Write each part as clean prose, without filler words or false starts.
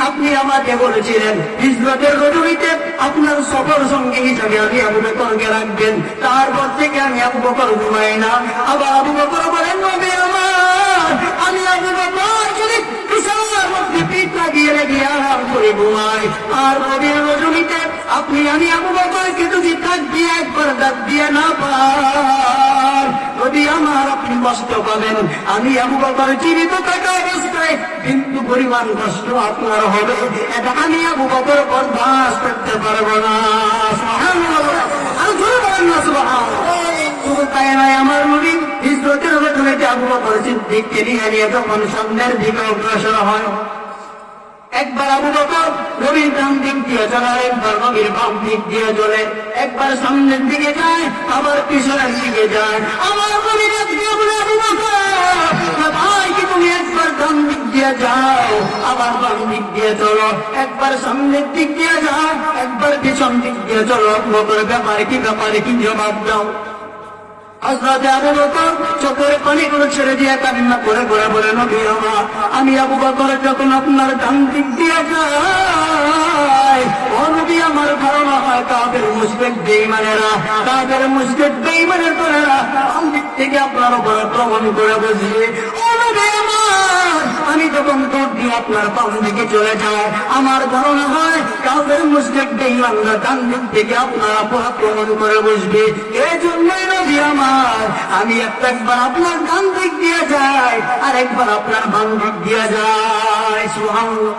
আপনি আমাকে বলেছিলেন হিজরতের রজনীতে আপনার সফর সঙ্গী হিসাবে আমি আবু বকরকে রাখবেন, তারপর থেকে আমি আবু বকর ঘুমাই না। আবার আবু বকর বলেন নবী আমার, আমি আবু বকর যদি বিছানার মধ্যে পিঠ লাগিয়ে রেখে আরাম করে ঘুমাই, আর নবীর রজনীতে আমি আবু বকরকে যদি ডাক দিয়ে একবার ডাক দিয়ে না পাই, নবী আমার আপনি কষ্ট পাবেন। আমি আবু বকর জীবিত থাকা অবস্থায় কিন্তু পরিমাণ কষ্ট আপনার হবে, এটা আমি আবু বকর বরদাস্ত করতে পারবো না। শুধু তাই নয়, আমার নবী হিজরতের রজনীতে আবু বকর সিদ্দিককে নিয়ে যখন সামনের দিকে অগ্রসর হয়, একবার আবু বকর নবীর ডান দিক দিয়ে চলে, একবার নবীর বাম দিক দিয়ে চলে, একবার সামনের দিকে যায়, আবার পিছনের দিকে যায়। আমার নবীর দিয়ে বলে আবু বকর ভাই, কি তুমি একবার ডান দিক দিয়ে যাও, আবার বাম দিক দিয়ে চলো, একবার সামনের দিক দিয়ে যাও, একবার পিছন দিক দিয়ে চলো। আবু বকর ব্যাপারে কি জবাব দাও? হযরত আবু বকর চোখের পানিগুলো ছেড়ে দিয়ে কান্না করে করে বলে নবী আমার, আমি আবু বকর যখন আপনার ডান দিক দিয়ে যাই, ও নবী আমার ধারণা হয় কাফের মুশরিক বেঈমানেরা, কাফের মুশরিক বেঈমানের দলেরা ডান দিক থেকে আপনার উপর আক্রমণ করে বসবে। ও নবী আমার, আমি যখন দৌড় দিয়ে আপনার বাম দিকে চলে যাই, আমার ধারণা হয় কাফের মুশরিক বেঈমানরা ডান দিক থেকে আপনার উপর আক্রমণ করে বসবে। এই জন্যই নবী আমার, আমি একবার আপনার ডান দিক দিয়ে যাই, আর একবার আপনার বাম দিক দিয়ে যাই। সুবহানাল্লাহ।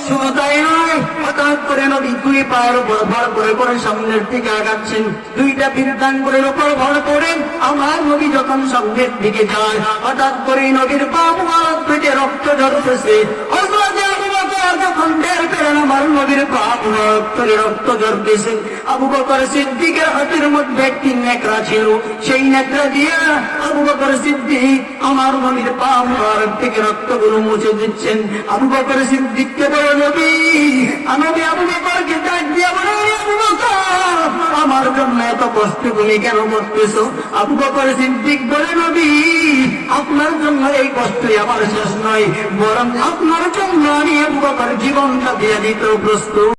শুধু তাই নয়, হঠাৎ করে নবী দুই পায়ের উপর ভর করে করে সামনের দিকে আগাচ্ছেন, দুইটা বৃদ্ধাঙ্গুরের উপর ভর করে আমার নবী যখন সামনের দিকে যায়, হঠাৎ করে নবীর পা মুবারক থেকে রক্ত ঝরতেছে। যখন বের করেন আমার নবীর পা মুবারক থেকে রক্ত ঝরতেছে, আবু বকর সিদ্দিকের হাতের মধ্যে একটি নেকড়া ছিল, সেই নেকড়া দিয়ে আবু বকর সিদ্দিক আমার নবীর পা মুবারক থেকে রক্তগুলো মুছে দিচ্ছেন। আবু বকর সিদ্দিককে বলে নবী, আমি আবু বকরকে ডাক দিয়ে বলে আবু বকর, আমার জন্য এত কষ্ট তুমি কেন করতেছো? আবু বকর সিদ্দিক বলে নবী, আপনার জন্য এই কষ্টই আমার শেষ নয়, বরং আপনার জন্য আমি আবু বকর জীবনটা দিয়ে দিতে প্রস্তুত।